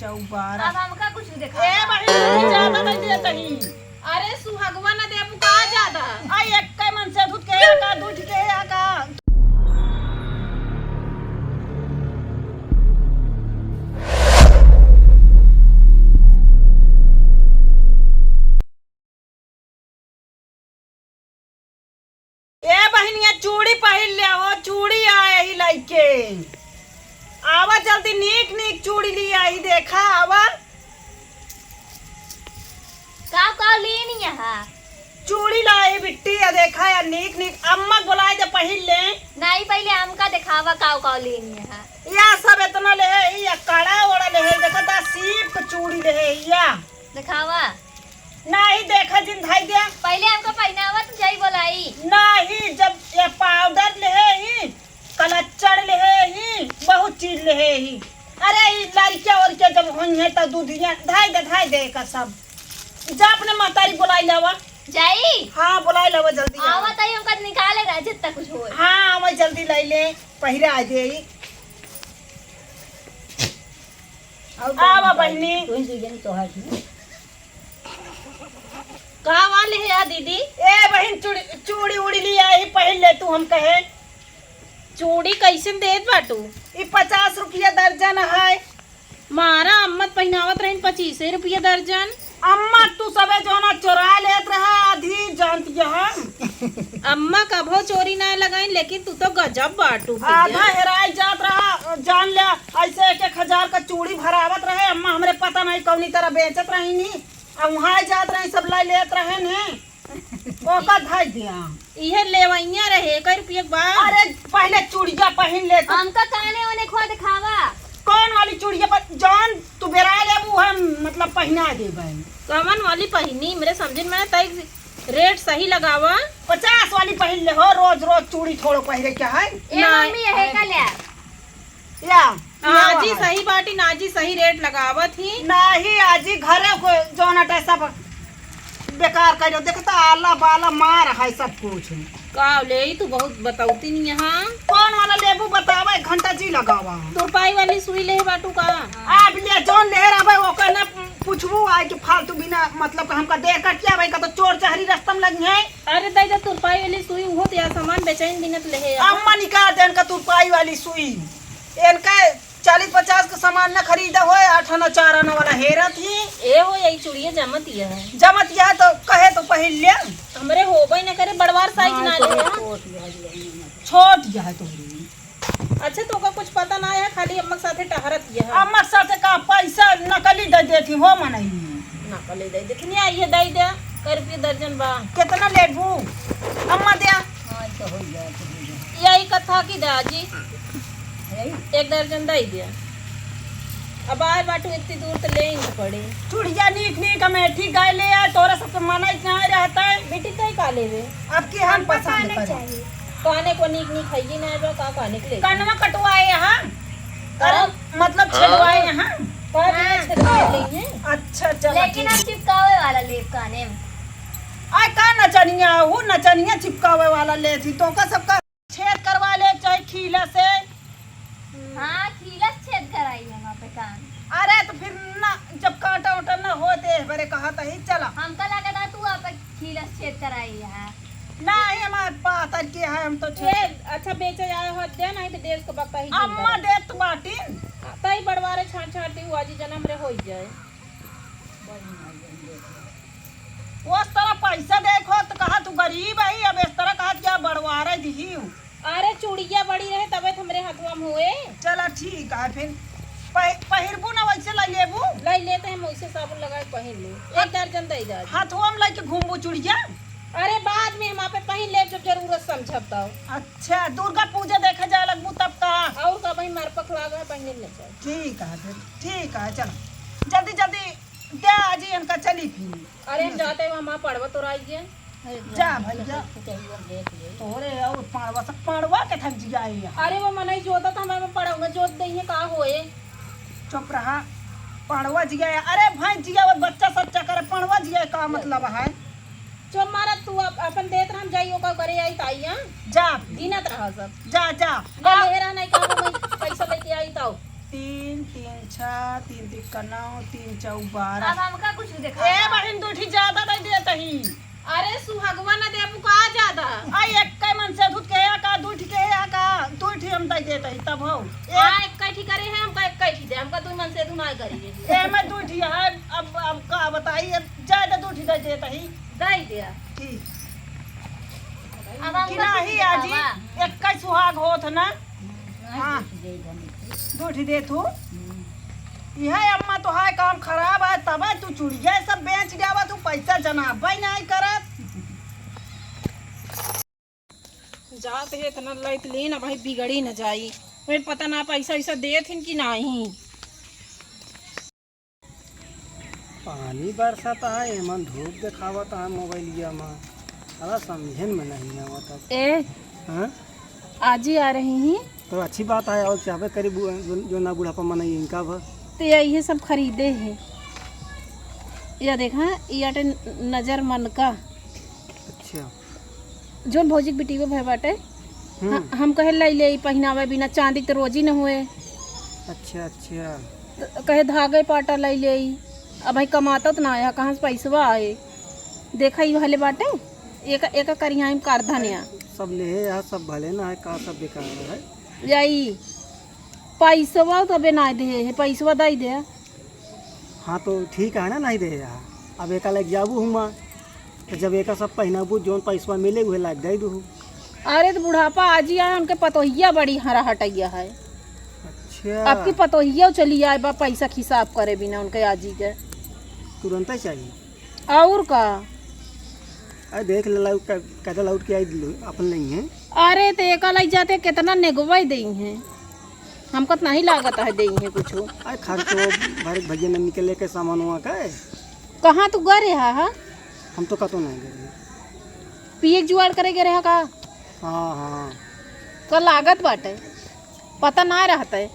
चौबारा अब हमका कुछ नहीं देखा। ए बहिनी ज्यादा नहीं दे कहीं। अरे सुहागवा न दे का ज्यादा। आई एक के मन से दूध के का दूध के का ए बहिनिया चूड़ी पहिन ले हो चूड़ी आए ही लइके आवा जल्दी नीक नीक चूड़ी ली आई देखा आवा का लेनी है? चूड़ी लाई बिट्टी या देखा या नीक नीक अम्मा बुलाए जब पहिन ले नहीं पहले हमका दिखावा का लेनी है। या सब इतना ले या कड़ा ओड़ा ले देखा ता सीप के चूड़ी ले या दिखावा नहीं देखा जिन धाई दे पहले हमका पहनावा तो जाई बोलाई नहीं जब ये पाउडर ले ही कलच्चर ले ही बहुत चीज ले ही अरे ये लड़कियां और के जब होई है त दूधिया धाई दे का सब जा अपने मातारी बुलाई लावा जाई। हाँ बुलाई लावा जल्दी आवा तई हमका निकालेगा जितना कुछ हो। हाँ आवा जल्दी लाई ले पहिरा आ जाई आवा बहनी का वाले है या दीदी? ए बहन चूड़ी उड़ी ली आई पहन ले तू हम कहे चूड़ी कैसे देत बाटू? ये 50 रुपया दर्जन है मारा अम्मत पहनावत रही 25 रुपया दर्जन। अम्मा तू सबे जो ना चुरा लेत रहा आधी जानती है अम्मा कभो चोरी ना लगाई लेकिन तू तो गजब बाटू। आधा हेराई जात रहा जान ले ऐसे 1,000 का चूड़ी भरावत रहे अम्मा हमरे पता नहीं कौनी तरह बेचत रही नी अब वहाँ जात रहे सब लाई लेत रहे ने ओका धाई दिया इहे लेवैया रहे 1 रुपया बाद। अरे पहले चूड़िया पहन ले तू। हमका काने ओने खो दिखावा कौन वाली चूड़िया पर जान तू बेरा लेबू हम मतलब पहना देबे कमन वाली पहनी मेरे समझ में तई रेट सही लगावा। 50 वाली पहन ले हो रोज रोज चूड़ी थोड़ो पहरे क्या है ए मम्मी है का ले या आजी सही बाटी नाजी सही रेट लगावत ही नहीं आजी घरे को जोना टैसा बेकार कर देखता आला बाला मार है सब कुछ का ले तू बहुत बताउती नहीं यहाँ। कौन वाला लेबू बतावा 1 घंटा जी लगावा 2 रुपये वाली सुई ले बाटू का आप ले जोन ले रहा भाई ओकर ना पूछबू आए कि फालतू बिना मतलब हमका देख कर क्या भाई का तो चोर चहरी रास्ता में लगी है। अरे दाई 2 रुपये वाली सुई हो तो सामान बेचैन बिनत ले अम्मा निकाल दे इनका 2 रुपये वाली सुई इनका 40-50 का सामान न खरीदा हो 8 आना 4 आना वाला हेरा थी ए हो यही चूड़िया जमतिया है जमतिया तो कहे तो पहन ले हमरे होबे न करे बड़वार साइज ना ले छोट जा तो अच्छा तो का कुछ पता ना है खाली अम्मा साथे टहरत है अम्मा साथे का पैसा नकली दे देती हो मनई नकली दे देखनी आई है दई दे 1 रुपया दर्जन बा कितना लेबू अम्मा दे यही कथा की दाजी 1 दर्जन दई दे अब आए बाटू इतनी दूर तो ले ही पड़े चूड़िया नीक नीक अमेठी गाय ले आए तोरा सबसे मना इतना रहता है बेटी तय का लेवे अब की हम पसंद करें काने को नीक नीक खाइए ना बा का काने के ले कनवा कटवाए यहाँ अरे मतलब छिलवाए यहाँ का बिना छिलवा लेंगे। अच्छा चलो लेकिन हम चिपकावे वाला लेप काने आय का नचनिया हूँ नचनिया चिपकावे वाला ले थी तो का सबका छेद करवा ले चाहे खीला से। हाँ खीला छेद कराई है वहाँ पे कान। अरे तो फिर ना जब कांटा उटा ना हो दे बरे कहा था ही चला हमका लगा था तू आप खीला छेद कराई है नहीं हमारे पातर के है हम तो छेद अच्छा बेचे जाए हो दे नहीं तो देश को बक्का ही अम्मा दे तू बाटी तई बड़वारे छाट छाटी हुआ जी जन्म रे हो जाए उस तरह पैसा देखो तो कहा तू गरीब है अब इस तरह कहा क्या बढ़वारे दी अरे चूड़िया बड़ी रहे तबे हमरे हाथवा में हुए। चला ठीक है फिर पहिरबू ना वैसे ला लेबू लाई लेते हैं वैसे साबुन लगा के पहन ले 1 दर्जन दे जा हाथवा में लेके घूमबू चूड़िया। अरे बाद में हम पे पहन ले जब जरूरत समझब तो। अच्छा दुर्गा पूजा देखा जाए लगबू तब का और का भाई मरपक लागा पहने ले चल ठीक है फिर ठीक है चलो जल्दी जल्दी दे आजी इनका चली फिर। अरे हम जाते हैं वहाँ पड़वा तो राइए जा भैया तोरे और पाड़वा के थक जाए। अरे वो मनाई जोता था मैं पढ़ाऊंगा जोत दही का होए चुप रहा पाड़वा जिया अरे भाई जिया वो बच्चा सच्चा करे पाड़वा जिया का मतलब है जो मारा तू अपन देत रह जाइयो का करे आई ताई हां जा दीनत रहा सब जा जा ले मेरा नहीं का पैसा लेके आई ताऊ 3 3 6 3 3 9 3 4 12। अब हमका कुछ देखा ए बहन दूठी ज्यादा नहीं देत ही। अरे सुहागवा न दे पुका ज्यादा आई एक कै मन से दूध के का दूठ के का दूठी हम दई देत ही तब हो एक कैठी करे है हमका एक कैठी दे हमका दू मन से दू ना करिए ए मैं दूठी है। अब का बताइए ज्यादा दूठी दई देत ही दई दे की अब हमका कि नहीं आजी एक कै सुहाग होत ना। हां दूठी दे तू यह अम्मा तो हाय काम खराब है तब तू चूड़िया सब बेच गया तू पैसा जनाबे नहीं करत। जात है इतना लैत ली ना भाई बिगड़ी न जाई मैं पता ना पैसा ऐसा देत हिन कि नहीं। पानी बरसाता है एमन धूप दिखावता है मोबाइलिया में अरे समझन में नहीं आवता। ए हाँ आज ही आ रही ही तो अच्छी बात है और चाहे करीब जो ना बुढ़ापा मनाई इनका भर तो ये सब खरीदे हैं या देखा ये नजर मन का अच्छा जो भौजी बेटी भय बाटे हम कहे लै ले पहनावे बिना चांदी तो रोजी न हुए। अच्छा अच्छा तो कहे धागे पाटा लै ले अब भाई कमाता तो ना आया कहाँ से पैसवा आए देखा ही भले बाटे एक एक करिया कर धनिया सब ले यहाँ सब भले ना है का सब बेकार है यही पैसवा तो बना दे है पैसवा दे दे। हाँ तो ठीक है ना नहीं दे यहाँ अब एक लग जाबू हुआ तो जब एक सब पहनाबू जोन पैसवा मिले वही लाग दे दू। अरे तो बुढ़ापा आज ही आया उनके पतोहिया बड़ी हरा हटैया है। अच्छा आपकी पतोहिया चली आए बा पैसा हिसाब करे बिना उनके आजी के तुरंत ही चाहिए और का। अरे देख ले कैदा लाउट के आई अपन नहीं है। अरे तो एक लग जाते कितना नेगवाई दी हैं हमको तो नहीं लागत है दी है कुछ। अरे खर्च भर भैया ने निकले के सामान हुआ का है। कहाँ तू गए रहा है हम तो कतो नहीं गए पिए जुआड़ करे के रहा का। हाँ हाँ तो लागत बाटे पता ना रहता है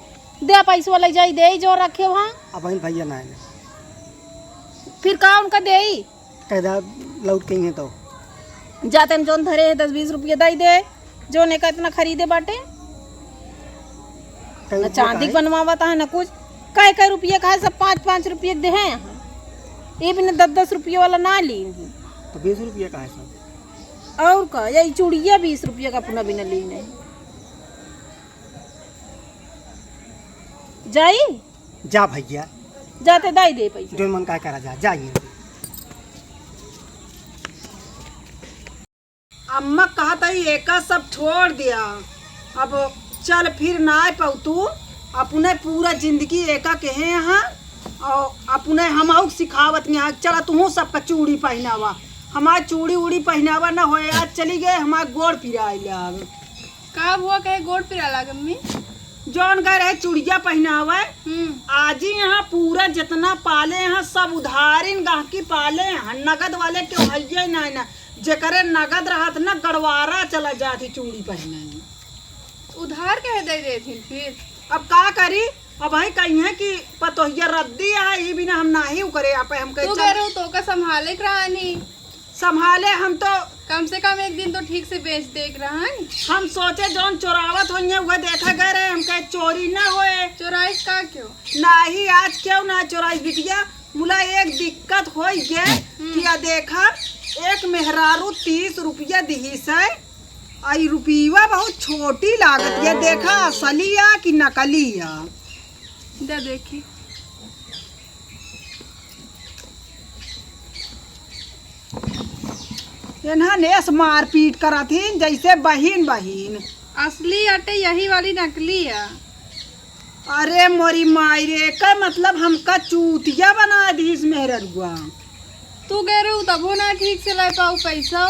दे पैसा ले जाई दे जो रखे वहाँ अब भैया ना आए फिर का उनका दे कैदा लौट के ही है तो जाते न जोन धरे है 10-20 रुपये दे दे जो ने का इतना खरीदे बाटे न चांदी बनवाता है न कुछ कई रुपये का है सब 5-5 रुपये दे हैं यहाँ ये भी 10-10 रुपये वाला ना ली तो 20 रुपये का है सब और का यही चूड़िया 20 रुपये का पुनः भी न ली नहीं जाई जा भैया जाते दाई दे पैसा जो मन का करा जा जाइए। अम्मा कहा था एक सब छोड़ दिया अब चल फिर ना पाऊ तू अपने पूरा जिंदगी एका के है यहाँ और अपने हम सिखावत नहीं चला तू सबका चूड़ी पहनावा हमारे चूड़ी उड़ी पहनावा ना हो आज चली गए हमारे गोड़ पिरा का हुआ कहे गोड़ पिरा लाग मम्मी जौन गए रहे चूड़िया पहनावा आज ही यहाँ पूरा जितना पाले यहाँ सब उधारिन गाहकी पाले यहाँ नगद वाले क्यों है ना जेकरे नगद रहत ना गड़वारा चला जाती चूड़ी पहने उधार कहे दे रहे थे फिर अब का करी अब भाई कही है कि पतोहिया रद्दी है ये बिना हम ना ही करे आप हम तू कह रहे हो तो का संभाले करानी संभाले हम तो कम से कम एक दिन तो ठीक से बेच देख रहा है। हम सोचे जौन चोरावत होइए वह देखा गए रहे हम कहे चोरी ना होए चोराइश का क्यों नहीं आज क्यों ना चोराई बिटिया मुला एक दिक्कत हो गए कि देखा एक मेहरारू 30 रुपया दी से आई रुपया बहुत छोटी लागत ये देखा असलिया कि नकलिया दे देखी नेस मारपीट करा थी जैसे बहिन बहिन असली अटे यही वाली नकली है। अरे मोरी माई रे का मतलब हमका चूतिया बना दी इस मेहरुआ तू कह रहे हो तबो ना ठीक से ले पाऊ पैसा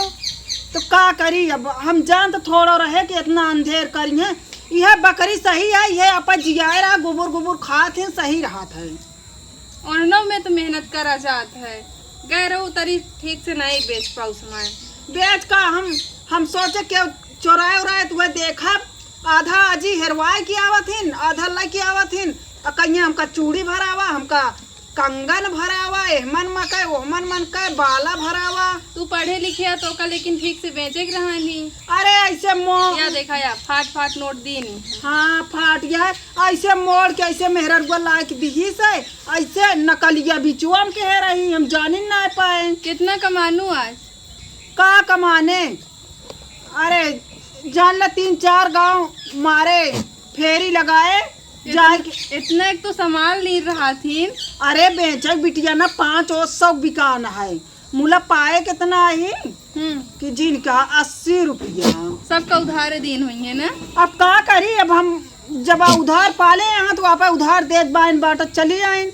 तो का करी अब हम जान तो थोड़ा रहे कि इतना अंधेर करी है यह बकरी सही है यह अपन जियारा गोबर गोबर खात है सही रहा था और में तो मेहनत करा जात है कह रहे हो तरी ठीक से नहीं बेच पाऊ सामान बेच का हम सोचे कि चोराए उराए तो वह देखा आधा अजी हेरवाए की आवत हिन आधा ला की आवत हिन कहीं हमका चूड़ी भरावा हमका कंगन भरावा, एहमन मकई ओहमन मन का बाला भरावा। तू पढ़े लिखे है तो का लेकिन ठीक से बेचे के रहानी। अरे ऐसे मोड़, या देखा या फाट फाट नोट दीनी। हाँ फाट गया है। ऐसे मोड़ के ऐसे मेहरगुआ लायक दिही से ऐसे नकलिया बिचुआ में कह रही, हम जानी ना पाए कितना कमानू आज? का कमाने। अरे जान ला 3-4 गांव मारे फेरी लगाए जाए के। इतना एक तो संभाल नहीं रहा थी। अरे बेचक बिटिया ना 500 बिकाना है। मुला पाए कितना आई कि जिनका 80 रुपया। सबका उधार दिन हुई है ना। अब का करी, अब हम जब उधार पाले यहाँ तो आप उधार दे बाइन बाटा चली आइन।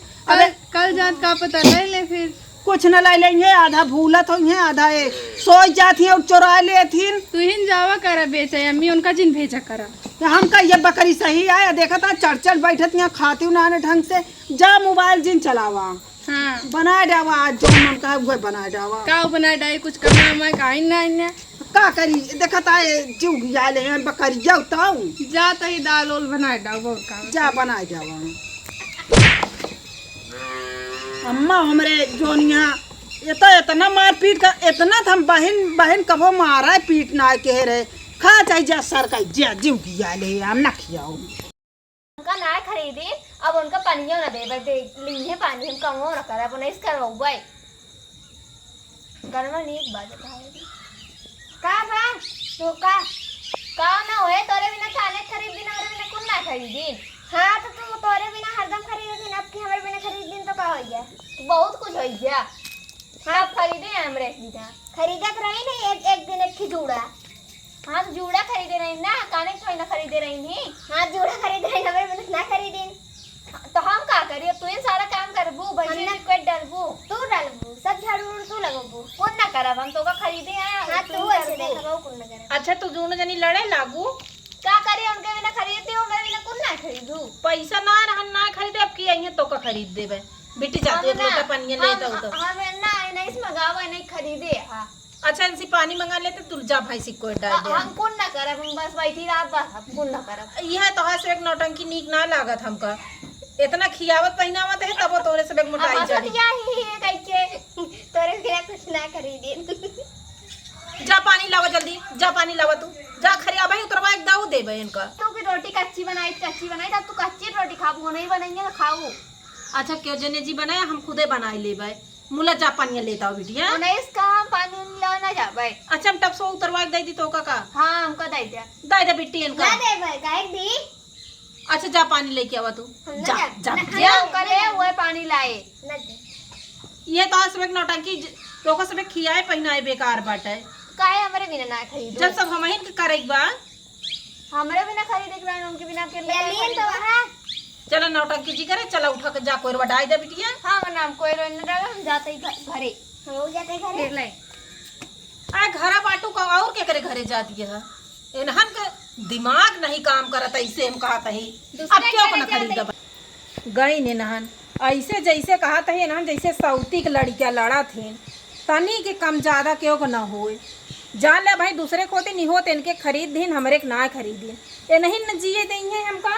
कल जात का पता ले ले फिर। कुछ न ले लेंगे, आधा भूलत होंगे, आधा ये सोच जाती है और चुरा लेती। तू हिन जावा करा बेचे अम्मी उनका जिन भेजा करा। हमका ये बकरी सही आया, देखा था चढ़ बैठत यहाँ खाती हूँ नाने ढंग से। जा मोबाइल जिन चलावा। हाँ बना डावा, आज जो मन का है वो बना डावा। का बना डाई कुछ कमा मैं काइन ना का करी, देखा था जीव गिया ले बकरी जाऊ ताऊ। जा तही दाल ओल बना डाओ और का जा बना जावा। अम्मा हमरे जोनिया ये तो इतना मार पीट का, इतना हम बहन बहन कभो मारा है पीट ना कह रहे। खा चाहे जा सर का जा जीव गिया ले, हम ना खियाओ। उनका ना खरीदी, अब उनका पानियो ना दे लीहे पानी हम कमो ना करे अपन इसका रोबाई गरमा नीक बात है। का बा तो का ना होए तोरे बिना खाने खरीदी ना, हमारे बिना कुन ना खरीदी। हां तो तू तोरे बिना हरदम खरीदी, अब की हमारे बिना खरीदी तो का हो गया, बहुत कुछ हो गया। हां खरीदे हमरे बिना खरीदत रही नहीं, एक दिन एक खिजूड़ा। हाँ तो जूड़ा खरीदे रही ना, काने थोड़ी ना खरीदे रही नहीं। हाँ जूड़ा खरीदे रही, हमारे बिना ना खरीदी तो हम का करिए। तू इन सारा काम करबू, भैया ने कोई डलबू, तू डलबू, सब झाड़ू तू लगबू, कौन ना करब, हम तो का खरीदे हैं। हाँ तू ऐसे देखबो कौन ना करे। अच्छा तो दोनों जनी लड़े लागू। का करिए, उनके बिना खरीदती हूं, मेरे बिना कौन ना खरीदू। पैसा ना रहन ना खरीदे, अब की आई तो का खरीद देबे। बेटी जाती है लोटा पानी लेता हो तो हम ना नहीं मंगावा नहीं खरीदे। हां अच्छा इनसे पानी मंगा लेते, तुल जा भाई से कोई डाल दे। हम कौन ना करब, हम बस बैठी रह, बस हम कौन ना करब। यह तो से एक नौटंकी नीक ना लागत हमका। इतना खियावत पहनावत है तब तोरे से बेग मोटाई चढ़ी। क्या ही है कैसे तोरे बिना कुछ ना खरीदे। जा पानी लावा जल्दी, जा पानी लावा तू जा खरिया भाई उतरवा एक दाऊ देबे इनका। तू की रोटी कच्ची बनाई तब तू कच्ची रोटी खाबू, नहीं बनाएंगे तो खाऊ। अच्छा क्यों जने जी बनाया, हम खुदे बनाए लेबे। मुला जा पानी लेता हो बिटिया। नहीं इसका हम पानी ला ना जा भाई। अच्छा हम टपसो उतरवा के दे दी तो का। हां हमको दे दे बिट्टी इनका ना दे भाई गाय दी। अच्छा जा पानी लेके आवा तू जा जा जा करे वो पानी लाए ना दे। ये तो सब एक नौटंकी लोग सब खियाए पहनाए बेकार बाटे। काहे हमारे बिना ना खरीदो, जब सब हमहिन के करे बा हमारे बिना खरीदे के उनके बिना के ले तो हां। चलो नौटंकी जी करे, चला उठा के जा कोई बढ़ाई दे बिटिया। हां मेरा नाम कोई रोन ना डाला, हम जाते ही घरे, हम हो जाते घरे ले। आ घरा बाटू का और के करे घरे जाती है। इनहन का दिमाग नहीं काम करत, ऐसे हम कहत ही अब क्यों ना खरीद गई ने नहन ऐसे जैसे कहत है नहन जैसे सौती के लड़कियां लड़ा थे तनी के कम ज्यादा क्यों को ना होए। जान ले भाई दूसरे खोते नहीं होते इनके खरीद दिन हमरे के ना खरीदिए, ये नहीं न जिए देंगे हमका।